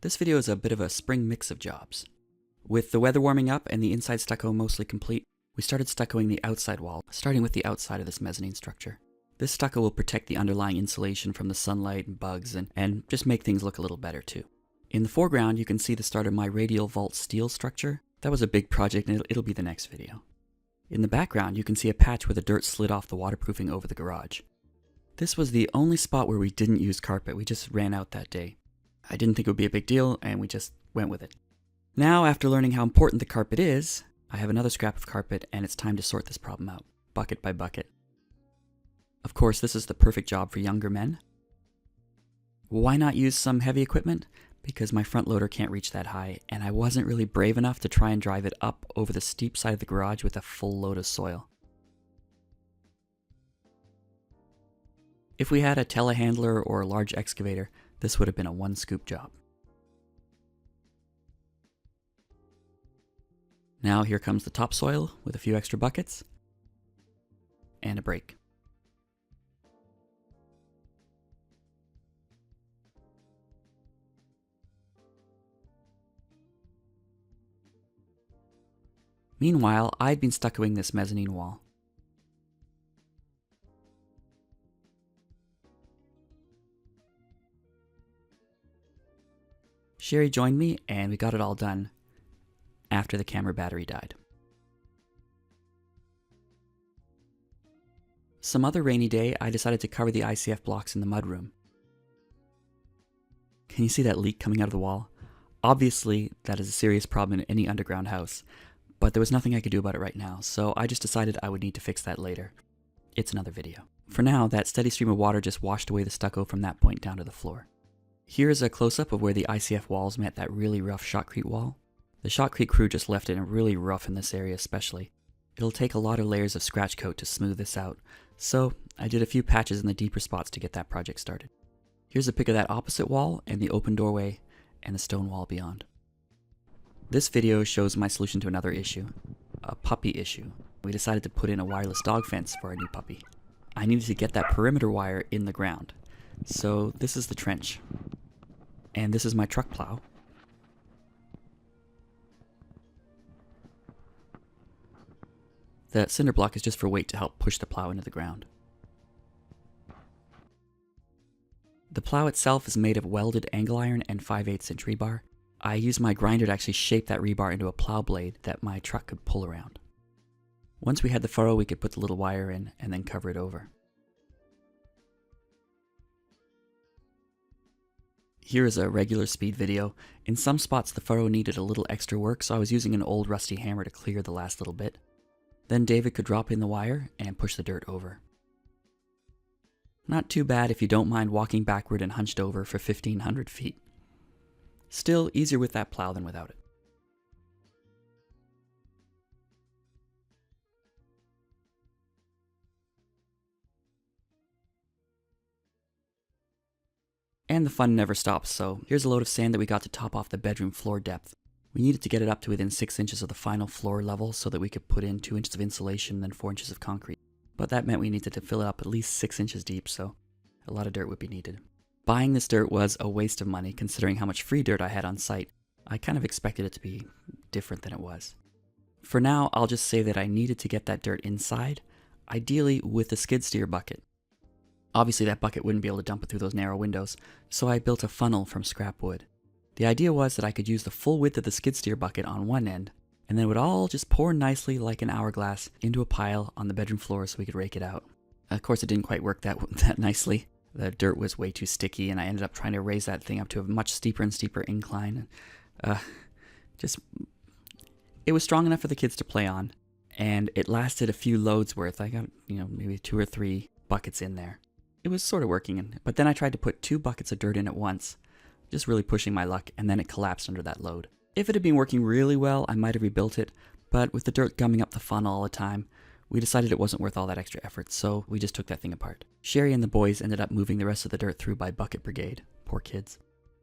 This video is a bit of a spring mix of jobs. With the weather warming up and the inside stucco mostly complete, we started stuccoing the outside wall, starting with the outside of this mezzanine structure. This stucco will protect the underlying insulation from the sunlight and bugs and just make things look a little better too. In the foreground, you can see the start of my radial vault steel structure. That was a big project and it'll be the next video. In the background, you can see a patch where the dirt slid off the waterproofing over the garage. This was the only spot where we didn't use carpet. We just ran out that day. I didn't think it would be a big deal, and we just went with it. Now, after learning how important the carpet is, I have another scrap of carpet, and it's time to sort this problem out, bucket by bucket. Of course, this is the perfect job for younger men. Why not use some heavy equipment? Because my front loader can't reach that high, and I wasn't really brave enough to try and drive it up over the steep side of the garage with a full load of soil. If we had a telehandler or a large excavator, this would have been a one-scoop job. Now here comes the topsoil with a few extra buckets and a break. Meanwhile, I'd been stuccoing this mezzanine wall. Sherry joined me and we got it all done after the camera battery died. Some other rainy day, I decided to cover the ICF blocks in the mudroom. Can you see that leak coming out of the wall? Obviously, that is a serious problem in any underground house, but there was nothing I could do about it right now, so I just decided I would need to fix that later. It's another video. For now, that steady stream of water just washed away the stucco from that point down to the floor. Here's a close-up of where the ICF walls met that really rough shotcrete wall. The shotcrete crew just left it really rough in this area especially. It'll take a lot of layers of scratch coat to smooth this out, so I did a few patches in the deeper spots to get that project started. Here's a pic of that opposite wall and the open doorway and the stone wall beyond. This video shows my solution to another issue, a puppy issue. We decided to put in a wireless dog fence for our new puppy. I needed to get that perimeter wire in the ground. So this is the trench. And this is my truck plow. The cinder block is just for weight to help push the plow into the ground. The plow itself is made of welded angle iron and 5/8 inch rebar. I used my grinder to actually shape that rebar into a plow blade that my truck could pull around. Once we had the furrow, we could put the little wire in and then cover it over. Here is a regular speed video. In some spots the furrow needed a little extra work, so I was using an old rusty hammer to clear the last little bit. Then David could drop in the wire and push the dirt over. Not too bad if you don't mind walking backward and hunched over for 1,500 feet. Still easier with that plow than without it. And the fun never stops, so here's a load of sand that we got to top off the bedroom floor depth. We needed to get it up to within 6 inches of the final floor level so that we could put in 2 inches of insulation and then 4 inches of concrete. But that meant we needed to fill it up at least 6 inches deep, so a lot of dirt would be needed. Buying this dirt was a waste of money considering how much free dirt I had on site. I kind of expected it to be different than it was. For now, I'll just say that I needed to get that dirt inside, ideally with a skid steer bucket. Obviously that bucket wouldn't be able to dump it through those narrow windows, so I built a funnel from scrap wood. The idea was that I could use the full width of the skid steer bucket on one end, and then it would all just pour nicely like an hourglass into a pile on the bedroom floor so we could rake it out. Of course it didn't quite work that nicely. The dirt was way too sticky and I ended up trying to raise that thing up to a much steeper and steeper incline. It was strong enough for the kids to play on, and it lasted a few loads worth. I got, maybe 2 or 3 buckets in there. It was sort of working, but then I tried to put 2 buckets of dirt in at once, just really pushing my luck, and then it collapsed under that load. If it had been working really well, I might have rebuilt it, but with the dirt gumming up the funnel all the time, we decided it wasn't worth all that extra effort, so we just took that thing apart. Sherry and the boys ended up moving the rest of the dirt through by bucket brigade. Poor kids.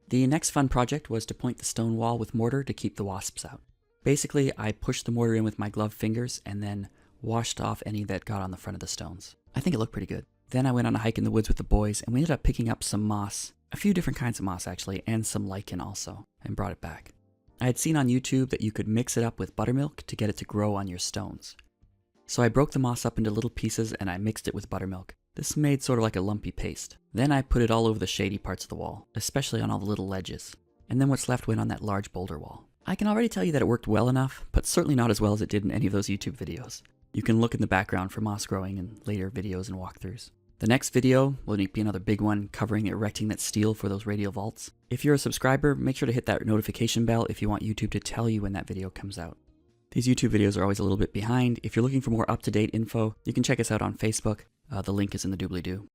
The next fun project was to point the stone wall with mortar to keep the wasps out. Basically, I pushed the mortar in with my gloved fingers and then washed off any that got on the front of the stones. I think it looked pretty good. Then I went on a hike in the woods with the boys and we ended up picking up some moss. A few different kinds of moss actually, and some lichen also, and brought it back. I had seen on YouTube that you could mix it up with buttermilk to get it to grow on your stones. So I broke the moss up into little pieces and I mixed it with buttermilk. This made sort of like a lumpy paste. Then I put it all over the shady parts of the wall, especially on all the little ledges. And then what's left went on that large boulder wall. I can already tell you that it worked well enough, but certainly not as well as it did in any of those YouTube videos. You can look in the background for moss growing in later videos and walkthroughs. The next video will be another big one covering erecting that steel for those radial vaults. If you're a subscriber, make sure to hit that notification bell if you want YouTube to tell you when that video comes out. These YouTube videos are always a little bit behind. If you're looking for more up-to-date info, you can check us out on Facebook. The link is in the doobly-doo.